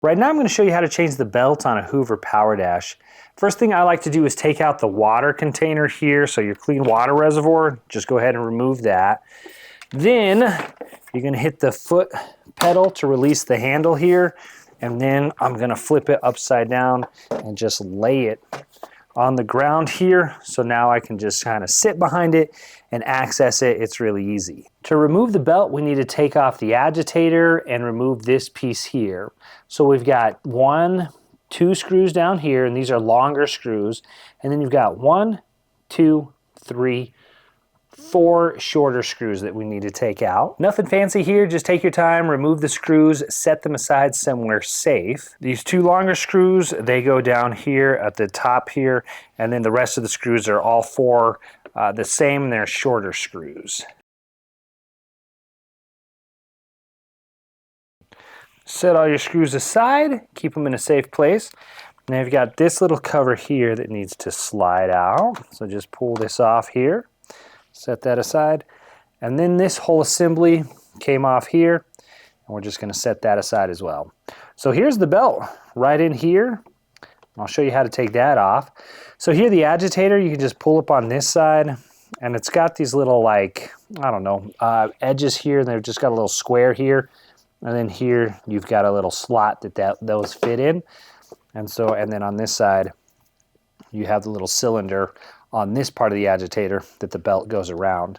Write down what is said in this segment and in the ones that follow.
Right now I'm going to show you how to change the belt on a Hoover Powerdash. First thing I like to do is take out the water container here, so your clean water reservoir, just go ahead and remove that. Then you're going to hit the foot pedal to release the handle here, and then I'm going to flip it upside down and just lay it on the ground here, so now I can just kind of sit behind it and access it. It's really easy. To remove the belt, we need to take off the agitator and remove this piece here. So we've got 2 screws down here, and these are longer screws, and then you've got 1, 2, 3, 4 shorter screws that we need to take out. Nothing fancy here, just take your time, remove the screws, set them aside somewhere safe. These 2 longer screws, they go down here at the top here, and then the rest of the screws are all 4 the same, and they're shorter screws. Set all your screws aside, keep them in a safe place. Now you've got this little cover here that needs to slide out, so just pull this off here. Set that aside, and then this whole assembly came off here, and we're just going to set that aside as well. So here's the belt right in here. I'll show you how to take that off. So here the agitator, you can just pull up on this side, and it's got these little, like, I don't know, edges here, and they've just got a little square here, and then here you've got a little slot that those fit in, and then on this side you have the little cylinder on this part of the agitator that the belt goes around.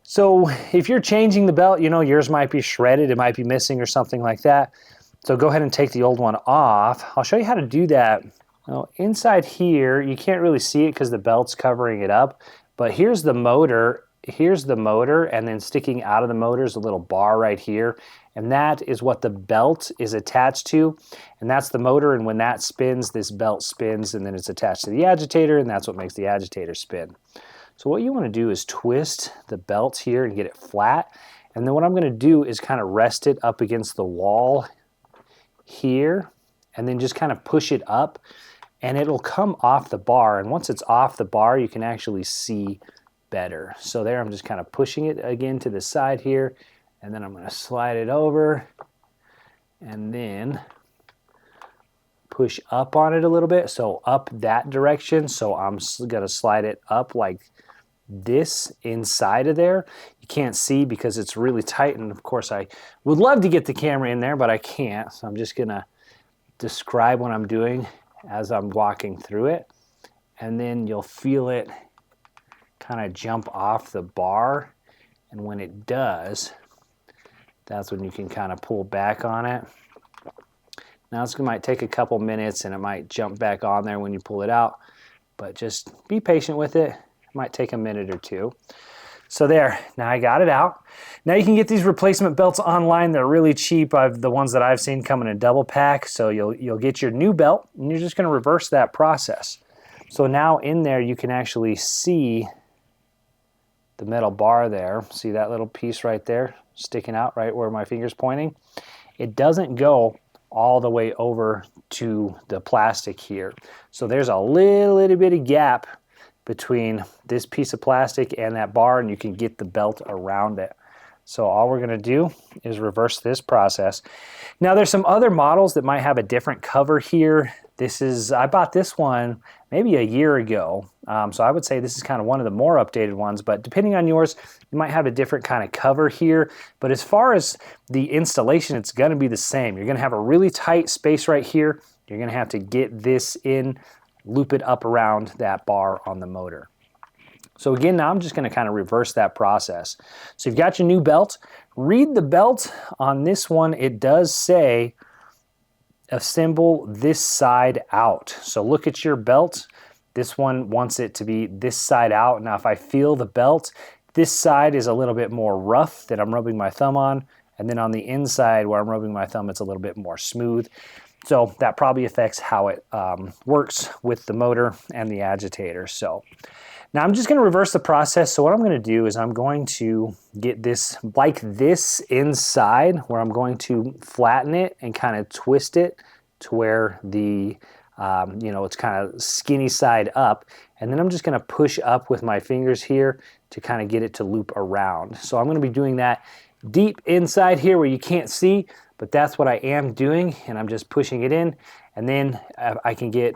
So if you're changing the belt, you know, yours might be shredded, it might be missing or something like that. So go ahead and take the old one off. I'll show you how to do that. Now, inside here, you can't really see it because the belt's covering it up, but here's the motor. Here's the motor, and then sticking out of the motor is a little bar right here, and that is what the belt is attached to, and that's the motor, and when that spins, this belt spins, and then it's attached to the agitator, and that's what makes the agitator spin. So what you want to do is twist the belt here and get it flat, and then what I'm going to do is kind of rest it up against the wall here, and then just kind of push it up, and it'll come off the bar, and once it's off the bar, you can actually see better. So there, I'm just kind of pushing it again to the side here, and then I'm going to slide it over and then push up on it a little bit, so up that direction. So I'm going to slide it up like this inside of there. You can't see because it's really tight, and of course I would love to get the camera in there, but I can't, so I'm just going to describe what I'm doing as I'm walking through it, and then you'll feel it kind of jump off the bar, and when it does, that's when you can kind of pull back on it. Now this might take a couple minutes, and it might jump back on there when you pull it out, but just be patient with it. It might take a minute or 2. So there, now I got it out. Now you can get these replacement belts online. They're really cheap. The ones that I've seen come in a double pack, so you'll get your new belt, and you're just going to reverse that process. So now in there you can actually see the metal bar there. See that little piece right there sticking out right where my finger's pointing? It doesn't go all the way over to the plastic here. So there's a little bitty gap between this piece of plastic and that bar, and you can get the belt around it. So all we're going to do is reverse this process. Now there's some other models that might have a different cover here. I bought this one maybe a year ago, so I would say this is kind of one of the more updated ones, but depending on yours, you might have a different kind of cover here. But as far as the installation, it's going to be the same. You're going to have a really tight space right here. You're going to have to get this in, loop it up around that bar on the motor. So again, now I'm just going to kind of reverse that process. So you've got your new belt. Read the belt on this one. It does say assemble this side out. So look at your belt. This one wants it to be this side out. Now if I feel the belt, this side is a little bit more rough that I'm rubbing my thumb on, and then on the inside where I'm rubbing my thumb, it's a little bit more smooth. So that probably affects how it works with the motor and the agitator. So now I'm just going to reverse the process. So what I'm going to do is I'm going to get this like this inside, where I'm going to flatten it and kind of twist it to where the it's kind of skinny side up, and then I'm just going to push up with my fingers here to kind of get it to loop around. So I'm going to be doing that deep inside here where you can't see, but that's what I am doing, and I'm just pushing it in, and then I can get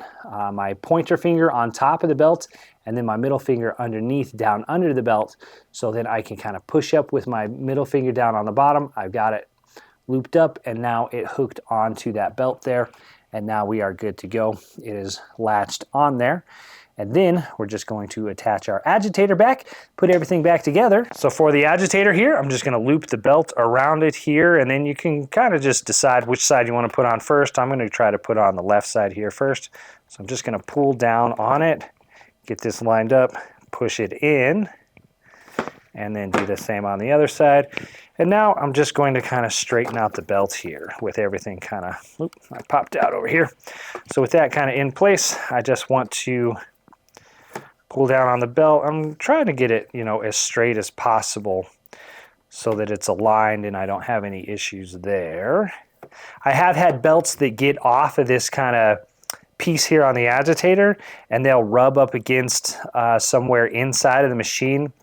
my pointer finger on top of the belt and then my middle finger underneath, down under the belt, so then I can kind of push up with my middle finger down on the bottom. I've got it looped up, and now it hooked onto that belt there, and now we are good to go. It is latched on there. And then we're just going to attach our agitator back, put everything back together. So for the agitator here, I'm just gonna loop the belt around it here, and then you can kind of just decide which side you wanna put on first. I'm gonna try to put on the left side here first. So I'm just gonna pull down on it, get this lined up, push it in, and then do the same on the other side. And now I'm just going to kind of straighten out the belt here with everything kind of, I popped out over here. So with that kind of in place, I just want to pull down on the belt. I'm trying to get it, you know, as straight as possible so that it's aligned and I don't have any issues there. I have had belts that get off of this kind of piece here on the agitator, and they'll rub up against somewhere inside of the machine,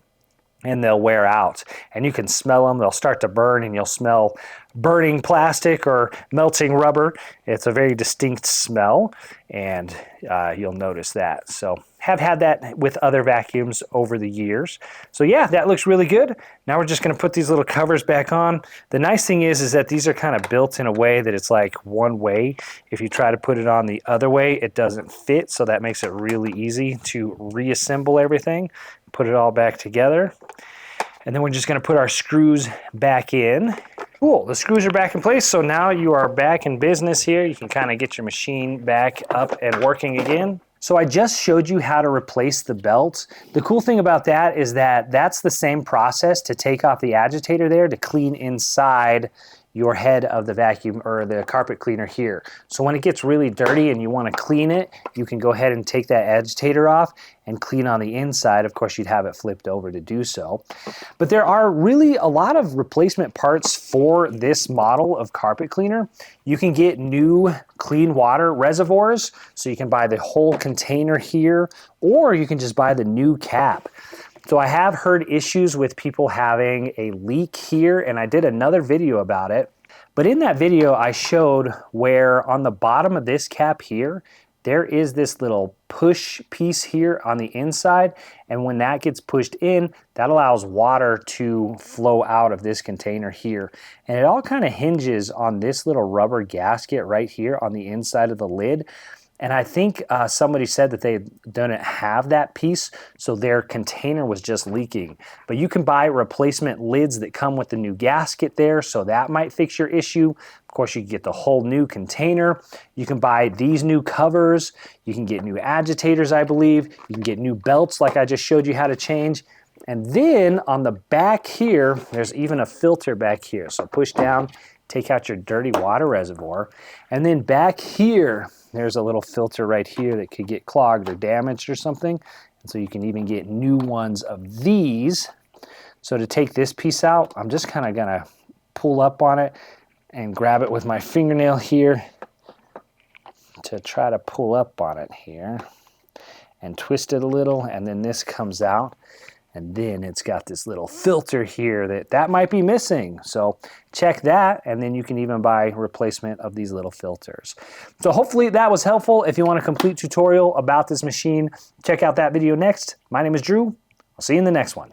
and they'll wear out, and you can smell them. They'll start to burn, and you'll smell burning plastic or melting rubber. It's a very distinct smell, and you'll notice that. So have had that with other vacuums over the years. So yeah, that looks really good. Now we're just gonna put these little covers back on. The nice thing is that these are kind of built in a way that it's like one way. If you try to put it on the other way, it doesn't fit, so that makes it really easy to reassemble everything, put it all back together. And then we're just gonna put our screws back in. Cool, the screws are back in place, so now you are back in business here. You can kind of get your machine back up and working again. So I just showed you how to replace the belt. The cool thing about that is that that's the same process to take off the agitator there to clean inside your head of the vacuum or the carpet cleaner here. So when it gets really dirty and you want to clean it, you can go ahead and take that agitator off and clean on the inside. Of course, you'd have it flipped over to do so. But there are really a lot of replacement parts for this model of carpet cleaner. You can get new clean water reservoirs, so you can buy the whole container here, or you can just buy the new cap. So I have heard issues with people having a leak here, and I did another video about it. But in that video, I showed where on the bottom of this cap here, there is this little push piece here on the inside, and when that gets pushed in, that allows water to flow out of this container here. And it all kind of hinges on this little rubber gasket right here on the inside of the lid. And I think somebody said that they didn't have that piece, so their container was just leaking. But you can buy replacement lids that come with the new gasket there, so that might fix your issue. Of course, you can get the whole new container. You can buy these new covers. You can get new agitators, I believe. You can get new belts like I just showed you how to change. And then on the back here, there's even a filter back here. So push down, take out your dirty water reservoir. And then back here, there's a little filter right here that could get clogged or damaged or something. And so you can even get new ones of these. So to take this piece out, I'm just kind of gonna pull up on it and grab it with my fingernail here to try to pull up on it here and twist it a little, and then this comes out. And then it's got this little filter here that might be missing. So check that, and then you can even buy replacement of these little filters. So hopefully that was helpful. If you want a complete tutorial about this machine, check out that video next. My name is Drew. I'll see you in the next one.